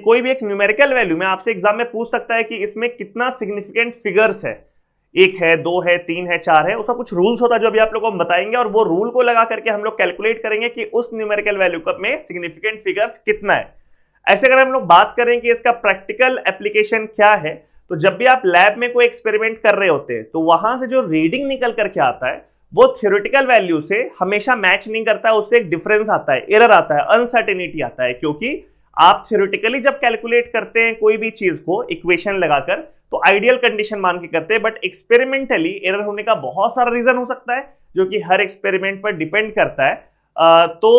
कोई भी एक न्यूमेरिकल वैल्यू में आपसे एग्जाम में पूछ सकता है कि इसमें कितना सिग्निफिकेंट फिगर्स है, 1 है, 2 है, 3 है, 4 है, उसका कुछ रूल्स होता है जो अभी आप लोगों को हम बताएंगे, और वो रूल को लगा करके हम लोग कैलकुलेट करेंगे कि उस न्यूमेरिकल वैल्यू में सिग्निफिकेंट फिगर्स कितना है। ऐसे अगर हम लोग बात करें कि इसका प्रैक्टिकल एप्लीकेशन क्या है, तो जब भी आप लैब में कोई एक्सपेरिमेंट कर रहे होते हैं तो वहां से जो रीडिंग निकल करके आता है वो थ्योरेटिकल वैल्यू से हमेशा मैच नहीं करता है, उससे एक डिफरेंस आता है, एरर आता है, अनसर्टेनिटी आता है, क्योंकि आप थ्योरेटिकली जब कैलकुलेट करते हैं कोई भी चीज को इक्वेशन लगाकर तो आइडियल कंडीशन मान के करते हैं, बट एक्सपेरिमेंटली एरर होने का बहुत सारा रीजन हो सकता है जो कि हर एक्सपेरिमेंट पर डिपेंड करता है। तो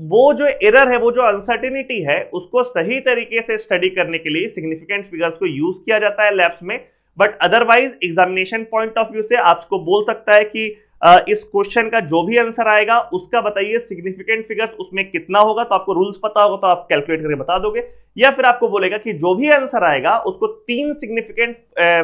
वो जो एरर है, वो जो अनसर्टेनिटी है, उसको सही तरीके से स्टडी करने के लिए सिग्निफिकेंट फिगर्स को यूज किया जाता है लैब्स में। But otherwise examination point of view से आपको बोल सकता है कि इस क्वेश्चन का जो भी आंसर आएगा उसका बताइए सिग्निफिकेंट फिगर्स उसमें कितना होगा, तो आपको रूल्स पता होगा तो आप कैलकुलेट करके बता दोगे, या फिर आपको बोलेगा कि जो भी आंसर आएगा उसको 3 सिग्निफिकेंट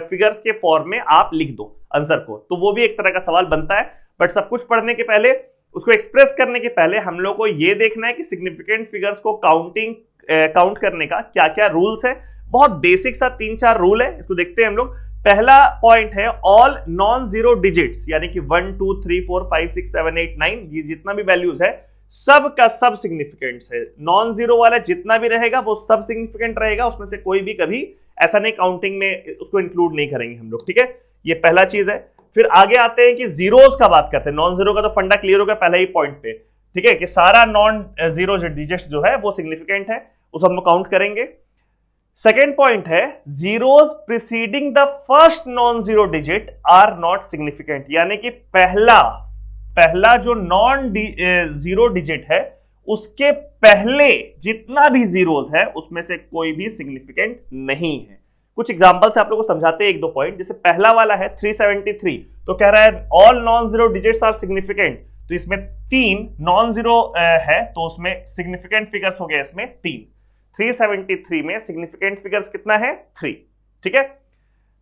फिगर्स के फॉर्म में आप लिख दो आंसर को, तो वो भी एक तरह का सवाल बनता है। बट सब कुछ पढ़ने के पहले, उसको एक्सप्रेस करने के पहले हम लोग को ये देखना है कि सिग्निफिकेंट फिगर्स को काउंट करने का क्या क्या रूल्स है। बहुत बेसिक सा 3-4 रूल है, इसको देखते हैं हम लोग। पहला पॉइंट है ऑल नॉन जीरो डिजिट्स, यानी कि 1 2 3 4 5 6 7 8 9 ये जितना भी वैल्यूज है सब का सब सिग्निफिकेंट है। नॉन जीरो वाला जितना भी रहेगा वो सब सिग्निफिकेंट रहेगा, उसमें से कोई भी कभी ऐसा नहीं काउंटिंग में उसको इंक्लूड नहीं करेंगे हम लोग, ठीक है। ये पहला चीज है। फिर आगे आते हैं कि जीरोस का बात करते हैं। नॉन जीरो का तो फंडा क्लियर हो गया पहले ही पॉइंट पे, ठीक है, कि सारा नॉन जीरो डिजिट्स जो है वो सिग्निफिकेंट है, उसको हम लोग काउंट करेंगे। सेकेंड पॉइंट है zeros preceding the first non zero digit are not significant, यानी कि पहला जो नॉन जीरो डिजिट है उसके पहले जितना भी जीरोस है उसमें से कोई भी सिग्निफिकेंट नहीं है। कुछ एग्जांपल से आप लोगों को समझाते हैं 1-2 पॉइंट। जैसे पहला वाला है 373, तो कह रहा है all non zero digits are significant, तो इसमें 3 नॉन जीरो है तो उसमें सिग्निफिकेंट फिगर्स हो गया इसमें 3। 373 में सिग्निफिकेंट फिगर्स कितना है 3, ठीक है।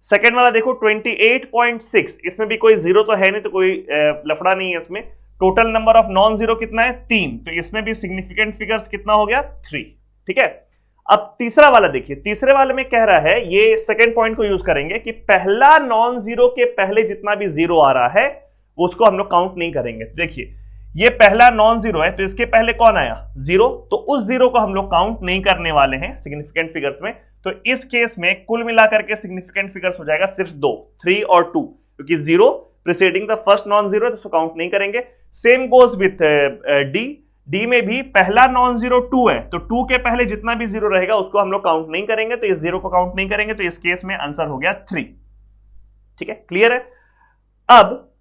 सेकेंड वाला देखो 28.6, इसमें भी कोई जीरो तो है नहीं, तो कोई लफड़ा नहीं है इसमें। Total number of non zero कितना है 3, तो इसमें भी सिग्निफिकेंट फिगर्स कितना हो गया 3, ठीक है। अब तीसरा वाला देखिए, तीसरे वाले में कह रहा है, ये सेकेंड पॉइंट को यूज करेंगे कि पहला नॉन जीरो के पहले जितना भी जीरो आ रहा है उसको हम लोग काउंट नहीं करेंगे। देखिए ये पहला नॉन जीरो है तो इसके पहले कौन आया 0, तो उस जीरो को हम लोग काउंट नहीं करने वाले हैं सिग्निफिकेंट फिगर्स में। तो इस केस में कुल मिलाकर के सिग्निफिकेंट फिगर्स हो जाएगा सिर्फ 2, 3 और 2, क्योंकि 0 preceding the first non zero तो उसको काउंट नहीं करेंगे। सेम गोज विथ डी में भी पहला नॉन जीरो 2 है, तो 2 के पहले जितना भी जीरो रहेगा उसको हम लोग काउंट नहीं करेंगे, तो इस जीरो को काउंट नहीं करेंगे, तो इस केस में आंसर हो गया 3, ठीक है, क्लियर है। अब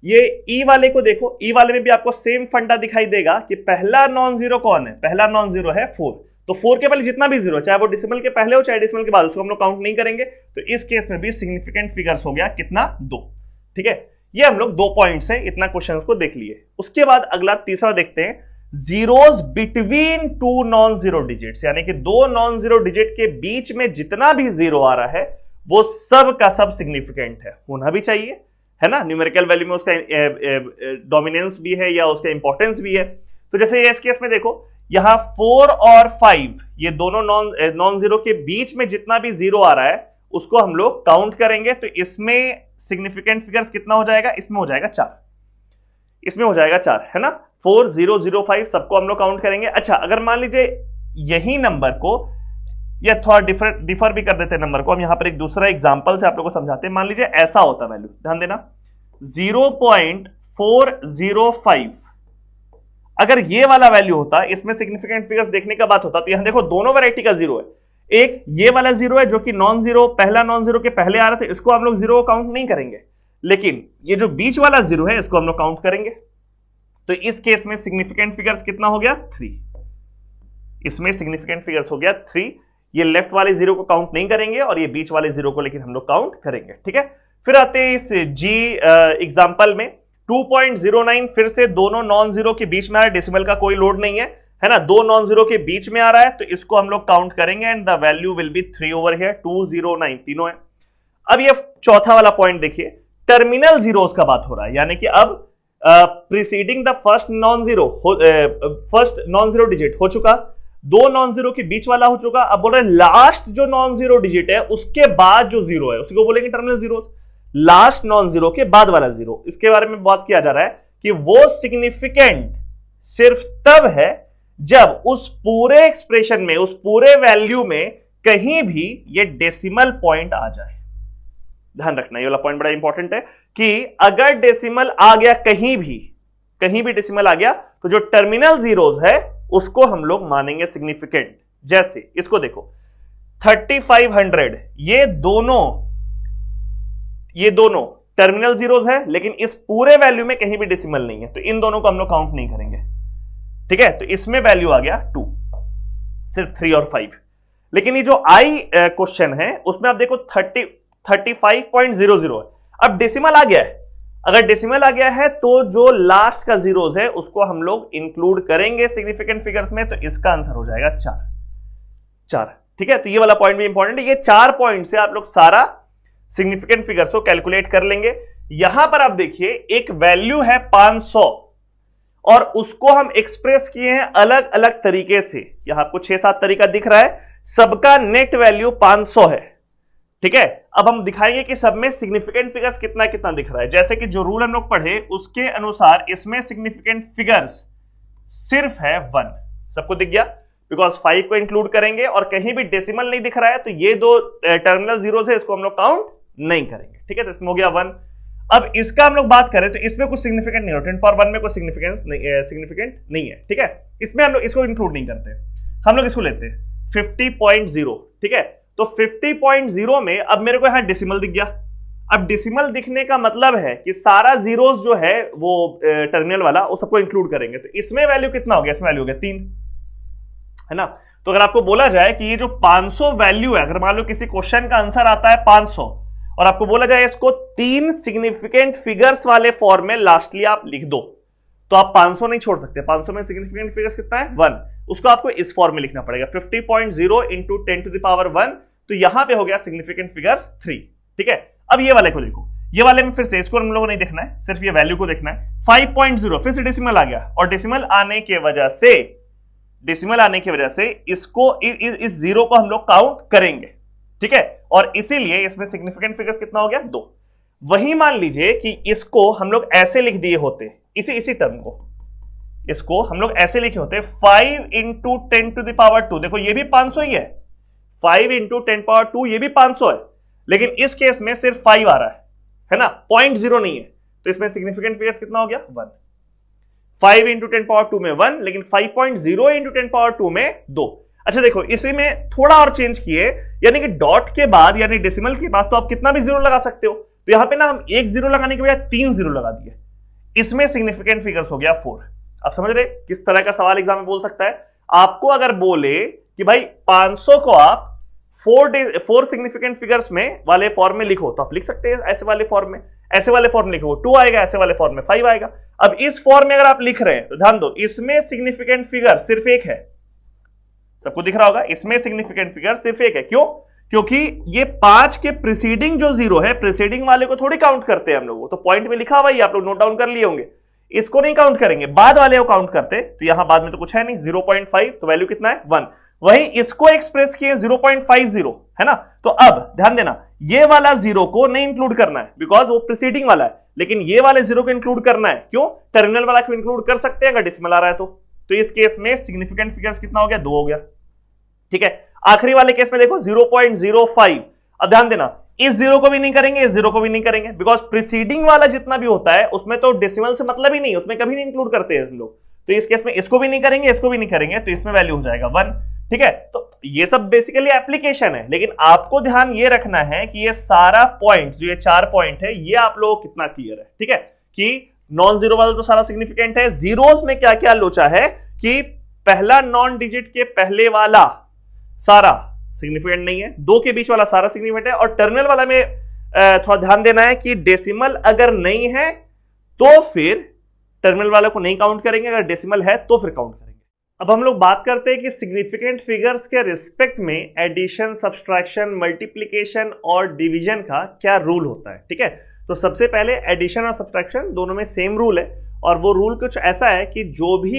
ये ई वाले को देखो, ई वाले में भी आपको सेम फंडा दिखाई देगा कि पहला नॉन जीरो कौन है, पहला नॉन जीरो है 4, तो 4 के पहले जितना भी जीरो, चाहे वो डिसिमल के पहले हो चाहे डिसिमल के बाद, उसको हम लोग काउंट नहीं करेंगे, तो इस केस में भी सिग्निफिकेंट फिगर्स हो गया कितना 2, ठीक है। ये हम लोग 2 पॉइंट्स है, इतना क्वेश्चन को देख लिए। उसके बाद अगला तीसरा देखते हैं, zeros between 2 non zero digits, यानी कि 2 नॉन जीरो डिजिट के बीच में जितना भी जीरो आ रहा है वो सब का सब सिग्निफिकेंट है, होना भी चाहिए, है ना। न्यूमेरिकल वैल्यू में उसका डोमिनेंस भी है या उसका इंपॉर्टेंस भी है। तो जैसे इस केस में देखो, यहां 4 और 5 ये दोनों नॉन जीरो के बीच में जितना भी जीरो आ रहा है उसको हम लोग काउंट करेंगे, तो इसमें सिग्निफिकेंट फिगर्स कितना हो जाएगा, इसमें हो जाएगा 4, इसमें हो जाएगा 4, है ना। 4 0 0 5 सबको हम लोग काउंट करेंगे। अच्छा, अगर मान लीजिए यही नंबर को, या थोड़ा डिफर भी कर देते हैं नंबर को, हम यहां पर एक दूसरा एग्जांपल से आप लोगों को समझाते हैं। मान लीजिए ऐसा होता वैल्यू, ध्यान देना 0.405, अगर ये वाला वैल्यू होता, इसमें सिग्निफिकेंट फिगर्स देखने का बात होता, तो यहां देखो दोनों वैरायटी का जीरो है। एक ये वाला जीरो है जो कि नॉन जीरो, पहला नॉन जीरो के पहले आ रहा था, इसको हम लोग जीरो को काउंट नहीं करेंगे, लेकिन ये जो बीच वाला जीरो है इसको हम लोग काउंट करेंगे। तो इस केस में सिग्निफिकेंट फिगर्स कितना हो गया 3, इसमें सिग्निफिकेंट फिगर्स हो गया 3। ये लेफ्ट वाले जीरो को काउंट नहीं करेंगे और ये बीच वाले जीरो को लेकिन हम लोग काउंट करेंगे, ठीक है। फिर आते हैं इस जी एग्जांपल में 2.09, फिर से दोनों नॉन जीरो के बीच में आ रहा है, डेसिमल का कोई लोड नहीं है ना, 2 नॉन जीरो के बीच में आ रहा है, तो इसको हम लोग काउंट करेंगे and the value will be 3 over here, 209 तीनों है। अब ये चौथा वाला पॉइंट देखिए, टर्मिनल जीरोस का बात हो रहा है, यानी कि अब preceding the first non zero digit हो चुका, दो नॉन जीरो के बीच वाला हो चुका। अब बोल रहे हैं लास्ट जो नॉन जीरो डिजिट है उसके बाद जो जीरो है उसी को बोलेंगे terminal zero. Last non zero के बाद वाला जीरो, इसके बारे में बात किया जा रहा है कि वो सिग्निफिकेंट सिर्फ तब है जब उस पूरे एक्सप्रेशन में, उस पूरे वैल्यू में कहीं भी ये डेसिमल पॉइंट आ जाए। ध्यान रखना, ये वाला पॉइंट बड़ा इंपॉर्टेंट है कि अगर डेसिमल आ गया कहीं भी डेसिमल आ गया तो जो टर्मिनल जीरोज है उसको हम लोग मानेंगे सिग्निफिकेंट। जैसे इसको देखो 3500, ये दोनों टर्मिनल जीरोज है, लेकिन इस पूरे वैल्यू में कहीं भी डेसिमल नहीं है, तो इन दोनों को हम लोग काउंट नहीं करेंगे। ठीक है, तो इसमें वैल्यू आ गया 2, सिर्फ 3 और 5। लेकिन ये जो आई क्वेश्चन है उसमें आप देखो 35.00 है। अब डेसिमल आ गया है, अगर डेसिमल आ गया है तो जो लास्ट का जीरोज है उसको हम लोग इंक्लूड करेंगे सिग्निफिकेंट फिगर्स में, तो इसका आंसर हो जाएगा 4। ठीक है, तो ये वाला पॉइंट भी इंपॉर्टेंट है। ये 4 पॉइंट से आप लोग सारा सिग्निफिकेंट फिगर्स को कैलकुलेट कर लेंगे। यहां पर आप देखिए एक वैल्यू है 500 और उसको हम एक्सप्रेस किए हैं अलग अलग तरीके से। यहां आपको 6-7 तरीका दिख रहा है, सबका नेट वैल्यू 500 है। ठीक है, अब हम दिखाएंगे कि सब में सिग्निफिकेंट फिगर्स कितना कितना दिख रहा है। जैसे कि जो रूल हम लोग पढ़े उसके अनुसार इसमें सिग्निफिकेंट फिगर्स सिर्फ है 1। सबको दिख गया, बिकॉज 5 को इंक्लूड करेंगे और कहीं भी डेसिमल नहीं दिख रहा है तो ये दो टर्मिनल जीरोस है, इसको हम लोग काउंट नहीं करेंगे। ठीक है, तो इसमें हो गया 1। अब इसका हम लोग बात करें तो इसमें कुछ सिग्निफिकेंट नहीं होता, 10⁻1 में कोई सिग्निफिकेंट नहीं है। ठीक है, इसमें हम लोग इसको इंक्लूड नहीं करते, हम लोग इसको लेते हैं 50.0। ठीक है, तो 50.0 में अब मेरे को यहां डेसिमल दिख गया। अब डेसिमल दिखने का मतलब है कि सारा जीरोस जो है वो टर्मिनल वाला वो सबको इंक्लूड करेंगे, तो इसमें वैल्यू कितना हो गया, इसमें वैल्यू हो गया 3, है ना। तो अगर आपको बोला जाए कि ये जो 500 वैल्यू है, अगर मान लो किसी क्वेश्चन का आंसर आता है 500 और आपको बोला जाए इसको 3 सिग्निफिकेंट फिगर्स वाले फॉर्म में लास्टली आप लिख दो, तो आप 500 नहीं छोड़ सकते। 500 में सिग्निफिकेंट फिगर्स कितना है, 1। उसको आपको इस फॉर्म में लिखना पड़ेगा 50.0 इंटू 10⁻1, तो यहां पे हो गया सिग्निफिकेंट फिगर्स 3। ठीक है, अब ये वाले को देखो, ये वाले में फिर से इसको हम लोगों को नहीं देखना है, सिर्फ ये वैल्यू को देखना है। 5.0 फिर से डेसिमल आ गया और डेसिमल आने की वजह से इसको इस जीरो को हम लोग काउंट करेंगे। ठीक है, और इसीलिए इसमें सिग्निफिकेंट फिगर्स कितना हो गया, 2। वही मान लीजिए कि इसको हम लोग ऐसे लिख दिए होते, इसी टर्म को इसको हम लोग ऐसे लिखे होते 5 इंटू 10⁻2। देखो ये भी 500 ही है, 5 इंटू 10⁻2 ये भी 500 है, लेकिन इस केस में सिर्फ 5 आ रहा है ना, 0.0 नहीं है, तो इसमें सिग्निफिकेंट फिगर्स कितना हो गया, 1। 5 इंटू 10⁻2 में 1, लेकिन 5.0 इंटू 10⁻2 में 2। अच्छा देखो, इसी में थोड़ा और चेंज किए, यानी कि डॉट के बाद यानी डेसिमल के पास तो आप कितना भी जीरो लगा सकते हो, तो यहां पे ना हम एक जीरो लगाने के बजाय 3 जीरो लगा दिए, इसमें सिग्निफिकेंट फिगर्स हो गया 4। आप समझ रहे किस तरह का सवाल एग्जाम में बोल सकता है। आपको अगर बोले कि भाई 500 को आप 4 सिग्निफिकेंट फिगर्स में वाले फॉर्म में लिखो, तो आप लिख सकते हैं ऐसे वाले फॉर्म में, ऐसे वाले फॉर्म लिखो 2 आएगा, ऐसे वाले फॉर्म में 5 आएगा। अब इस फॉर्म में अगर आप लिख रहे हैं तो ध्यान दो, इसमें सिग्निफिकेंट फिगर सिर्फ 1 है, सबको दिख रहा होगा, इसमें सिग्निफिकेंट फिगर सिर्फ 1 है। क्यों? क्योंकि ये 5 के प्रीसीडिंग जो जीरो है, प्रीसीडिंग वाले को थोड़ी काउंट करते हैं हम लोग, तो पॉइंट में लिखा हुआ ही आप लोग नोट डाउन कर लिए होंगे, इसको नहीं काउंट करेंगे, बाद वाले को काउंट करते, तो यहां बाद में तो कुछ है नहीं, 0.5, तो वैल्यू कितना है, 1। वही इसको एक्सप्रेस किए 0.50, है ना। तो अब ध्यान देना, ये वाला जीरो को नहीं इंक्लूड करना है बिकॉज वो प्रीसीडिंग वाला है, लेकिन ये वाले जीरो को इंक्लूड करना है। क्यों? टर्मिनल वाला को इंक्लूड कर सकते हैं अगर डेसिमल आ रहा है तो इस केस में सिग्निफिकेंट फिगर्स कितना हो गया, 2 हो गया। ठीक है, आखिरी वाले केस में देखो 0.05। अब ध्यान देना, इस जीरो को भी नहीं करेंगे, इस जीरो को भी नहीं करेंगे, बिकॉज प्रीसीडिंग वाला जितना भी होता है उसमें तो डेसिमल से मतलब ही नहीं, उसमें कभी नहीं इंक्लूड करते हैं हम लोग, तो इस केस में इसको भी नहीं करेंगे, इसको भी नहीं करेंगे, तो इसमें वैल्यू हो जाएगा 1। ठीक है, तो ये सब बेसिकली एप्लीकेशन है, लेकिन आपको ध्यान ये रखना है कि ये सारा पॉइंट्स, जो ये 4 पॉइंट है, ये आप लोगों को कितना क्लियर है। ठीक है, कि नॉन जीरो वाला तो सारा सिग्निफिकेंट है, जीरोस में क्या क्या लोचा है कि पहला नॉन डिजिट के पहले वाला सारा सिग्निफिकेंट नहीं है, 2 के बीच वाला सारा सिग्निफिकेंट है, और टर्मिनल वाला में थोड़ा ध्यान देना है कि डेसिमल अगर नहीं है तो फिर टर्मिनल वाले को नहीं काउंट करेंगे, अगर डेसिमल है तो फिर काउंट करेंगे। अब हम लोग बात करते हैं कि सिग्निफिकेंट फिगर्स के रिस्पेक्ट में एडिशन, सब्सट्रैक्शन, मल्टीप्लिकेशन और डिवीजन का क्या रूल होता है। ठीक है, तो सबसे पहले एडिशन और सब्सट्रैक्शन दोनों में सेम रूल है, और वो रूल कुछ ऐसा है कि जो भी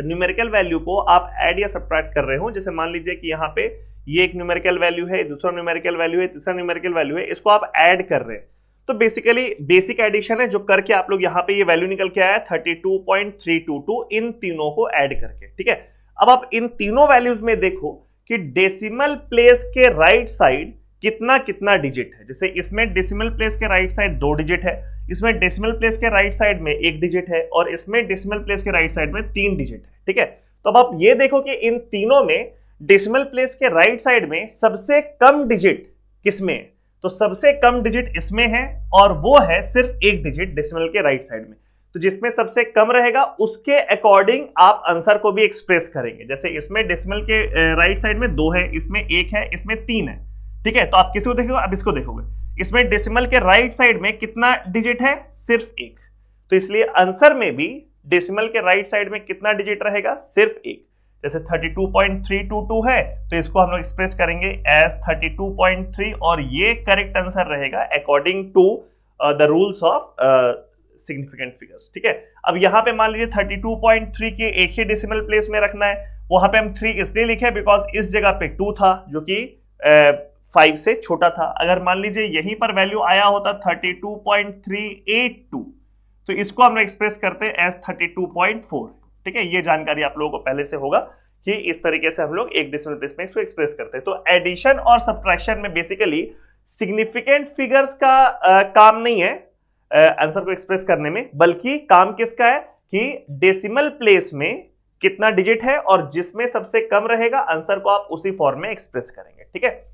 न्यूमेरिकल वैल्यू को आप ऐड या सब्ट्रैक्ट कर रहे हो, जैसे मान लीजिए कि यहाँ पे ये एक न्यूमेरिकल वैल्यू है, दूसरा न्यूमेरिकल वैल्यू है, तीसरा न्यूमेरिकल वैल्यू है, इसको आप ऐड कर रहे हैं तो बेसिकली बेसिक एडिशन है जो करके आप लोग यहाँ पे ये वैल्यू निकल के आया 32.322 इन तीनों को ऐड करके। ठीक है, अब आप इन तीनों वैल्यूज में देखो कि डेसिमल प्लेस के राइट साइड कितना कितना डिजिट है। जैसे इसमें डेसिमल प्लेस के राइट साइड 2 डिजिट है, इसमें डेसिमल प्लेस के राइट साइड में 1 डिजिट है और इसमें डेसिमल प्लेस के राइट साइड में 3 डिजिट है। ठीक है, तो अब आप ये देखो कि इन तीनों में डेसिमल प्लेस के राइट साइड में सबसे कम डिजिट किसमें है, तो सबसे कम डिजिट इसमें है और वो है सिर्फ 1 डिजिट डेसिमल के राइट साइड में। तो जिसमें सबसे कम रहेगा उसके अकॉर्डिंग आप आंसर को भी एक्सप्रेस करेंगे। जैसे इसमें डेसिमल के राइट साइड में 2 है, इसमें 1 है, इसमें 3 है। ठीक है, तो आप किसी को देखोगे, अब इसको देखोगे, इसमें डेसिमल के राइट साइड में कितना डिजिट है, सिर्फ 1। तो इसलिए आंसर में भी डेसिमल के राइट साइड में कितना डिजिट रहेगा, सिर्फ 1। जैसे 32.322 है तो इसको हम लोग एक्सप्रेस करेंगे एज 32.3 और ये करेक्ट आंसर रहेगा according to the rules of significant figures. ठीक है, अब यहां पे मान लीजिए 32.3 के एक ही डेसिमल प्लेस में रखना है, वहां पे हम 3 इसलिए लिखे बिकॉज इस जगह पे 2 था जो कि 5 से छोटा था। अगर मान लीजिए यहीं पर वैल्यू आया होता 32.382 तो इसको हम लोग एक्सप्रेस करते एज 32.4। ठीक है, ये जानकारी आप लोगों को पहले से होगा कि इस तरीके से हम लोग एक डेसिमल प्लेस में इसको एक्सप्रेस करते हैं। तो एडिशन और सब्ट्रैक्शन में बेसिकली सिग्निफिकेंट फिगर्स का काम नहीं है आंसर को एक्सप्रेस करने में, बल्कि काम किसका है कि डेसिमल प्लेस में कितना डिजिट है और जिसमें सबसे कम रहेगा आंसर को आप उसी फॉर्म में एक्सप्रेस करेंगे। ठीक है,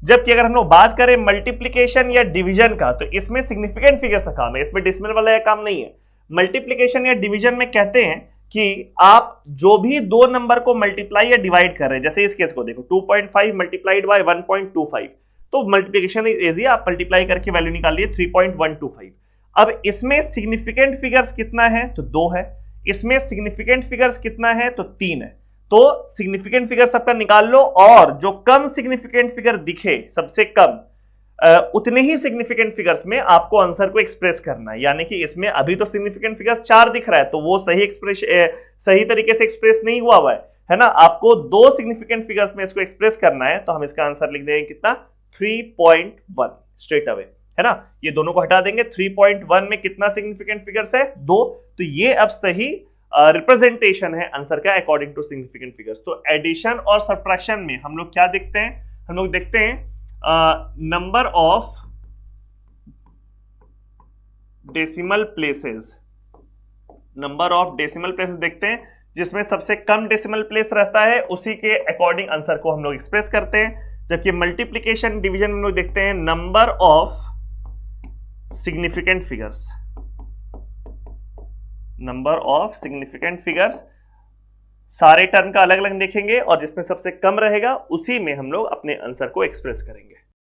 जबकि अगर हम लोग बात करें मल्टीप्लिकेशन या डिवीजन का तो इसमें सिग्निफिकेंट फिगर्स का काम है, इसमें डेसिमल वाला काम नहीं है। मल्टीप्लिकेशन या डिवीजन में कहते हैं कि आप जो भी दो नंबर को मल्टीप्लाई या डिवाइड कर रहे हैं, जैसे इस केस को देखो 2.5 मल्टीप्लाइड बाय 1.25 तो मल्टीप्लिकेशन इजी, आप मल्टीप्लाई करके वैल्यू निकालिए 3.125। अब इसमें सिग्निफिकेंट फिगर्स कितना है तो 2 है, इसमें सिग्निफिकेंट फिगर्स कितना है तो 3 है। तो सिग्निफिकेंट फिगर सबका निकाल लो और जो कम सिग्निफिकेंट फिगर दिखे सबसे कम उतने ही सिग्निफिकेंट फिगर्स में आपको आंसर को एक्सप्रेस करना है। यानी कि इसमें अभी तो सिग्निफिकेंट फिगर्स 4 दिख रहा है तो वो सही तरीके से एक्सप्रेस नहीं हुआ है ना, आपको 2 सिग्निफिकेंट फिगर्स में इसको एक्सप्रेस करना है। तो हम इसका आंसर लिख देंगे कितना 3.1 स्ट्रेट अवे, है ना। ये दोनों को हटा देंगे, 3.1 में कितना सिग्निफिकेंट फिगर्स है 2, तो ये अब सही रिप्रेजेंटेशन है आंसर का अकॉर्डिंग टू सिग्निफिकेंट फिगर्स। तो एडिशन और सब्ट्रैक्शन में हम लोग क्या देखते हैं, हम लोग देखते हैं number of decimal places, number of decimal places देखते हैं, जिसमें सबसे कम डेसिमल प्लेस रहता है उसी के अकॉर्डिंग आंसर को हम लोग एक्सप्रेस करते हैं। जबकि मल्टीप्लिकेशन डिवीजन में हम लोग देखते हैं number of significant figures, number of significant figures, सारे टर्म का अलग अलग देखेंगे और जिसमें सबसे कम रहेगा उसी में हम लोग अपने आंसर को एक्सप्रेस करेंगे।